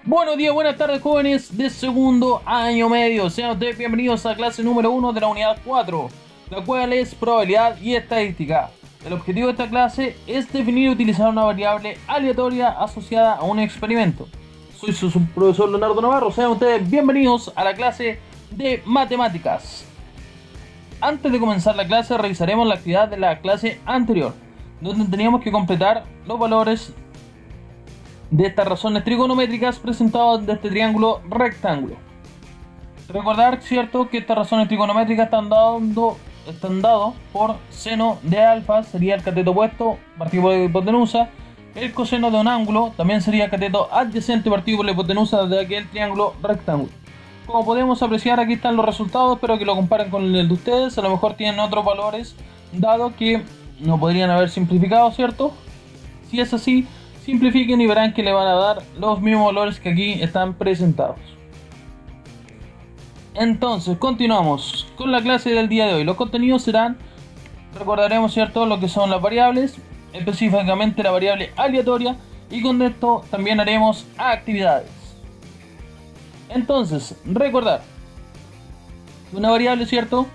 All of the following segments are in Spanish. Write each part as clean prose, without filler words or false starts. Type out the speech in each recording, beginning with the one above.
Buenos días, buenas tardes, jóvenes de segundo año medio. Sean ustedes bienvenidos a clase número 1 de la unidad 4, la cual es probabilidad y estadística. El objetivo de esta clase es definir y utilizar una variable aleatoria asociada a un experimento. Soy su profesor Leonardo Navarro. Sean ustedes bienvenidos a la clase de matemáticas. Antes de comenzar la clase, revisaremos la actividad de la clase anterior, donde teníamos que completar los valores de estas razones trigonométricas presentadas de este triángulo rectángulo. Recordar, cierto, que estas razones trigonométricas están dados por seno de alfa, sería el cateto opuesto partido por la hipotenusa. El coseno de un ángulo también sería el cateto adyacente partido por la hipotenusa de aquel triángulo rectángulo. Como podemos apreciar, aquí están los resultados, espero que lo comparen con el de ustedes. A lo mejor tienen otros valores, dado que no podrían haber simplificado, ¿cierto? Si es así, simplifiquen y verán que le van a dar los mismos valores que aquí están presentados. Entonces, continuamos con la clase del día de hoy. Los contenidos serán, recordaremos, ¿cierto?, lo que son las variables, específicamente la variable aleatoria, y con esto también haremos actividades. Entonces, recordar que una variable, ¿cierto?,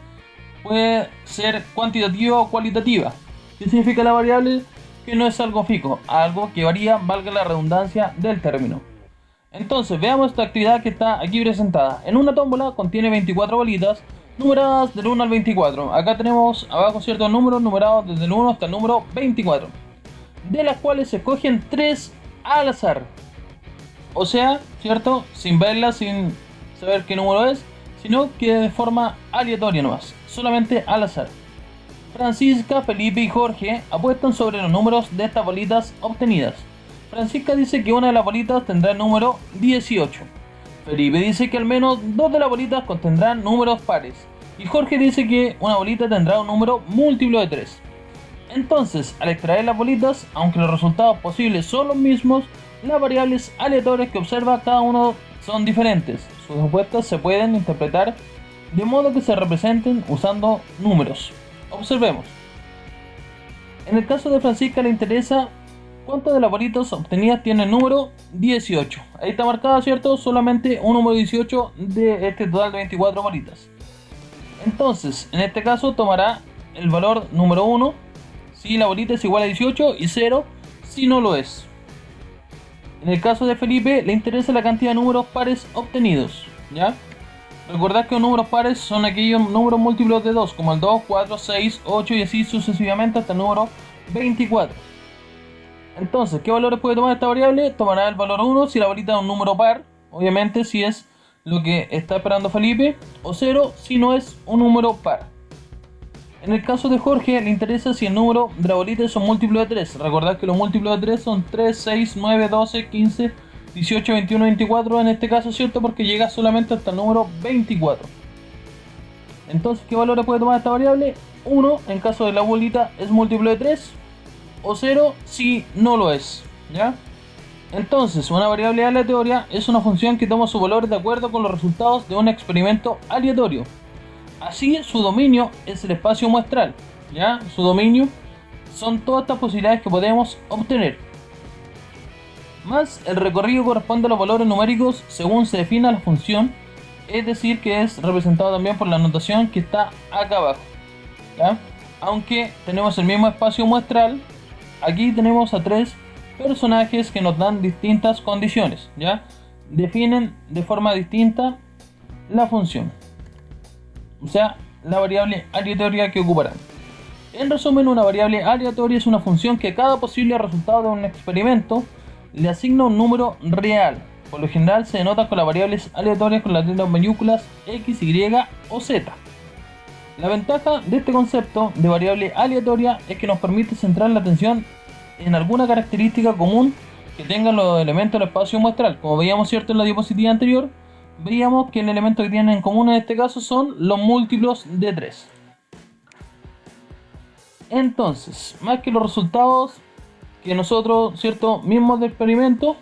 puede ser cuantitativa o cualitativa. ¿Qué significa la variable? Que no es algo fijo, algo que varía, valga la redundancia del término. Entonces, veamos esta actividad que está aquí presentada. En una tómbola contiene 24 bolitas numeradas del 1 al 24. Acá tenemos abajo ciertos números numerados desde el 1 hasta el número 24, de las cuales se escogen 3 al azar. O sea, ¿cierto?, sin verlas, sin saber qué número es, sino que de forma aleatoria nomás, solamente al azar. Francisca, Felipe y Jorge apuestan sobre los números de estas bolitas obtenidas. Francisca dice que una de las bolitas tendrá el número 18. Felipe dice que al menos 2 de las bolitas contendrán números pares. Y Jorge dice que una bolita tendrá un número múltiplo de 3. Entonces, al extraer las bolitas, aunque los resultados posibles son los mismos, las variables aleatorias que observa cada uno son diferentes. Sus apuestas se pueden interpretar de modo que se representen usando números. Observemos. En el caso de Francisca le interesa cuántas de las bolitas obtenidas tiene el número 18. Ahí está marcado, ¿cierto?, solamente un número 18 de este total de 24 bolitas. Entonces, en este caso tomará el valor número 1 si la bolita es igual a 18 y 0 si no lo es. En el caso de Felipe le interesa la cantidad de números pares obtenidos, ¿ya? Recordad que los números pares son aquellos números múltiplos de 2, como el 2, 4, 6, 8 y así sucesivamente hasta el número 24. Entonces, ¿qué valores puede tomar esta variable? Tomará el valor 1 si la bolita es un número par, obviamente si es lo que está esperando Felipe, o 0 si no es un número par. En el caso de Jorge le interesa si el número de la bolita es un múltiplo de 3. Recordad que los múltiplos de 3 son 3, 6, 9, 12, 15, 18, 21, 24 en este caso, ¿cierto?, porque llega solamente hasta el número 24. Entonces, ¿qué valores puede tomar esta variable? 1 en caso de la bolita es múltiplo de 3, o 0 si no lo es, ¿ya? Entonces, una variable aleatoria es una función que toma su valor de acuerdo con los resultados de un experimento aleatorio. Así, su dominio es el espacio muestral, ¿ya? Su dominio son todas estas posibilidades que podemos obtener. Más el recorrido corresponde a los valores numéricos según se defina la función, es decir, que es representado también por la notación que está acá abajo, ¿ya? Aunque tenemos el mismo espacio muestral, aquí tenemos a 3 personajes que nos dan distintas condiciones, ¿ya? Definen de forma distinta la función, o sea, la variable aleatoria que ocuparán. En resumen, una variable aleatoria es una función que a cada posible resultado de un experimento le asigna un número real. Por lo general se denota con las variables aleatorias con las letras mayúsculas X, Y o Z. La ventaja de este concepto de variable aleatoria es que nos permite centrar la atención en alguna característica común que tengan los elementos del espacio muestral. Como veíamos, ¿cierto?, en la diapositiva anterior, veíamos que el elemento que tienen en común en este caso son los múltiplos de 3. Entonces, más que los resultados que nosotros, ¿cierto?, mismos del experimento,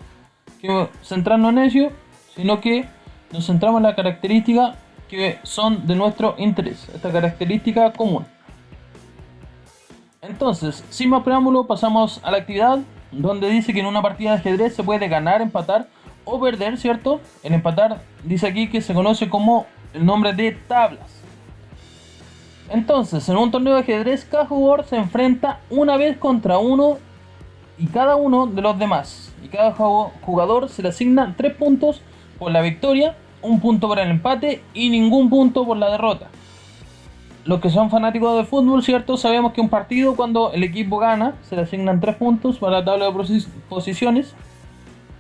que centrarnos en ello, sino que nos centramos en las características que son de nuestro interés, esta característica común. Entonces, sin más preámbulo, pasamos a la actividad, donde dice que en una partida de ajedrez se puede ganar, empatar o perder, ¿cierto? El empatar dice aquí que se conoce como el nombre de tablas. Entonces, en un torneo de ajedrez, cada jugador se enfrenta una vez contra uno y cada uno de los demás. Y cada jugador se le asigna 3 puntos por la victoria, 1 punto por el empate y ningún punto por la derrota. Los que son fanáticos del fútbol, ¿cierto? Sabemos que un partido, cuando el equipo gana, se le asignan 3 puntos para la tabla de posiciones.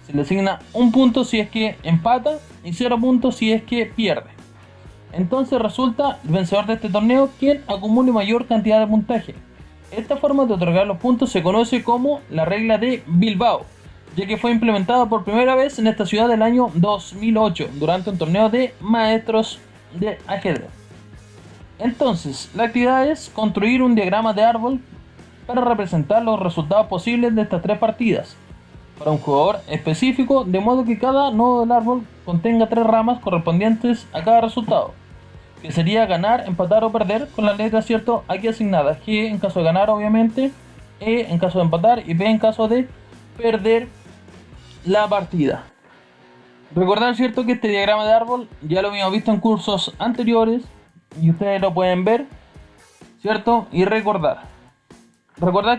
Se le asigna 1 punto si es que empata y 0 puntos si es que pierde. Entonces resulta el vencedor de este torneo quien acumule mayor cantidad de puntaje. Esta forma de otorgar los puntos se conoce como la regla de Bilbao, ya que fue implementada por primera vez en esta ciudad del año 2008 durante un torneo de maestros de ajedrez. Entonces, la actividad es construir un diagrama de árbol para representar los resultados posibles de estas 3 partidas para un jugador específico, de modo que cada nodo del árbol contenga 3 ramas correspondientes a cada resultado, que sería ganar, empatar o perder, con las letras, ¿cierto?, aquí asignadas: G en caso de ganar, obviamente, E en caso de empatar y P en caso de perder la partida. Recordar, ¿cierto?, que este diagrama de árbol ya lo habíamos visto en cursos anteriores y ustedes lo pueden ver, ¿cierto? Y recordar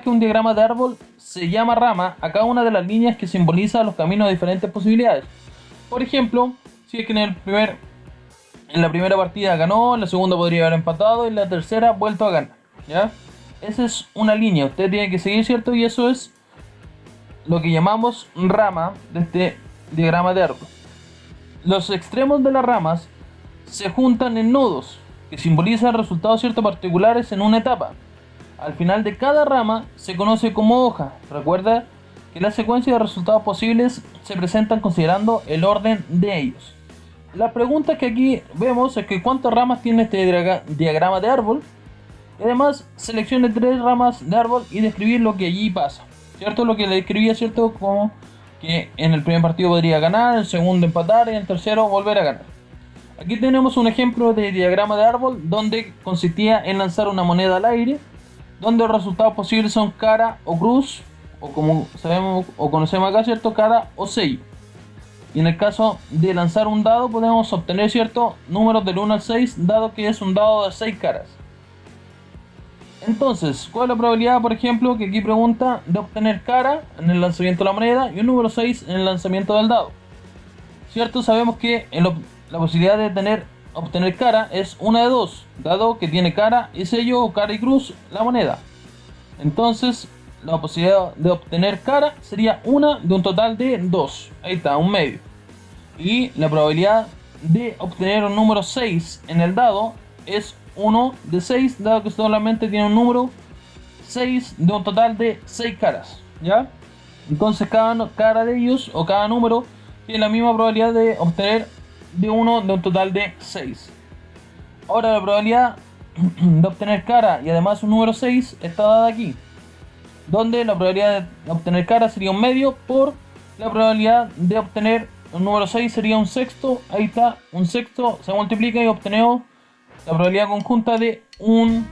que un diagrama de árbol se llama rama a cada una de las líneas que simboliza los caminos de diferentes posibilidades. Por ejemplo, si es que en la primera partida ganó, en la segunda podría haber empatado y en la tercera vuelto a ganar, ¿ya? Esa es una línea, usted tiene que seguir, ¿cierto? Y eso es lo que llamamos rama de este diagrama de árbol. Los extremos de las ramas se juntan en nodos, que simbolizan resultados, ¿cierto?, particulares en una etapa. Al final de cada rama se conoce como hoja. Recuerda que la secuencia de resultados posibles se presentan considerando el orden de ellos. La pregunta que aquí vemos es que cuántas ramas tiene este diagrama de árbol. Y además seleccione 3 ramas de árbol y describir lo que allí pasa, ¿cierto? Lo que le describía, ¿cierto? Como que en el primer partido podría ganar, en el segundo empatar y en el tercero volver a ganar. Aquí tenemos un ejemplo de diagrama de árbol donde consistía en lanzar una moneda al aire, donde los resultados posibles son cara o cruz, o como sabemos o conocemos acá, ¿cierto?, cara o sello. Y en el caso de lanzar un dado podemos obtener, ¿cierto?, números del 1 al 6, dado que es un dado de 6 caras. Entonces, ¿cuál es la probabilidad, por ejemplo, que aquí pregunta, de obtener cara en el lanzamiento de la moneda y un número 6 en el lanzamiento del dado? ¿Cierto? Sabemos que la posibilidad de obtener cara es una de 2, dado que tiene cara y sello o cara y cruz la moneda. Entonces, la posibilidad de obtener cara sería una de un total de 2. Ahí está, un medio. Y la probabilidad de obtener un número 6 en el dado es 1 de 6, dado que solamente tiene un número 6 de un total de 6 caras, ¿ya? Entonces cada cara de ellos, o cada número, tiene la misma probabilidad de obtener de 1 de un total de 6. Ahora la probabilidad de obtener cara y además un número 6 está dada aquí, donde la probabilidad de obtener cara sería un medio por la probabilidad de obtener un número 6 sería un sexto. Ahí está, un sexto se multiplica y obtenemos la probabilidad conjunta de un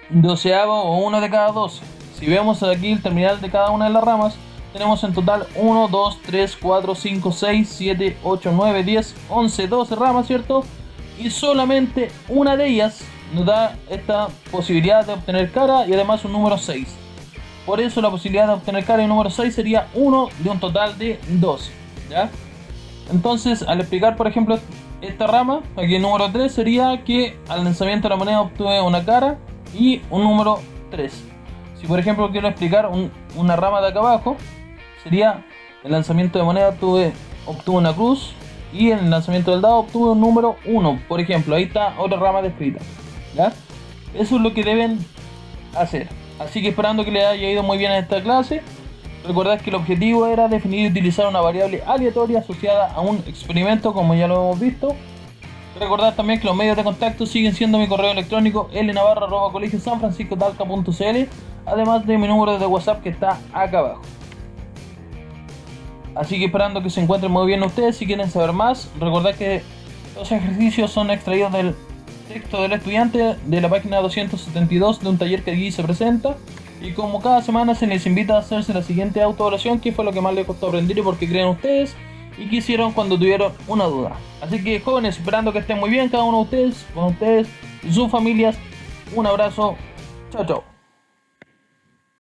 doceavo o 1 de cada 12. Si vemos aquí el terminal de cada una de las ramas, tenemos en total 1, 2, 3, 4, 5, 6, 7, 8, 9, 10, 11, 12 ramas, ¿cierto? Y solamente una de ellas nos da esta posibilidad de obtener cara y además un número 6. Por eso la posibilidad de obtener cara y un número 6 sería 1 de un total de 12, ¿ya? Entonces, al explicar, por ejemplo, esta rama, aquí el número 3 sería que al lanzamiento de la moneda obtuve una cara y un número 3. Si por ejemplo quiero explicar una rama de acá abajo, sería el lanzamiento de moneda obtuve una cruz y en el lanzamiento del dado obtuve un número 1. Por ejemplo, ahí está otra rama descrita, ¿ya? Eso es lo que deben hacer. Así que esperando que les haya ido muy bien en esta clase. Recordad que el objetivo era definir y utilizar una variable aleatoria asociada a un experimento, como ya lo hemos visto. Recordad también que los medios de contacto siguen siendo mi correo electrónico lnavarro@colegiosanfranciscotalca.cl, además de mi número de WhatsApp que está acá abajo. Así que esperando que se encuentren muy bien ustedes. Si quieren saber más, recordad que los ejercicios son extraídos del texto del estudiante de la página 272 de un taller que allí se presenta. Y como cada semana se les invita a hacerse la siguiente autoevaluación, que fue lo que más les costó aprender y por qué creen ustedes. y qué hicieron cuando tuvieron una duda. Así que jóvenes, esperando que estén muy bien cada uno de ustedes, con ustedes y sus familias. Un abrazo, chao chao.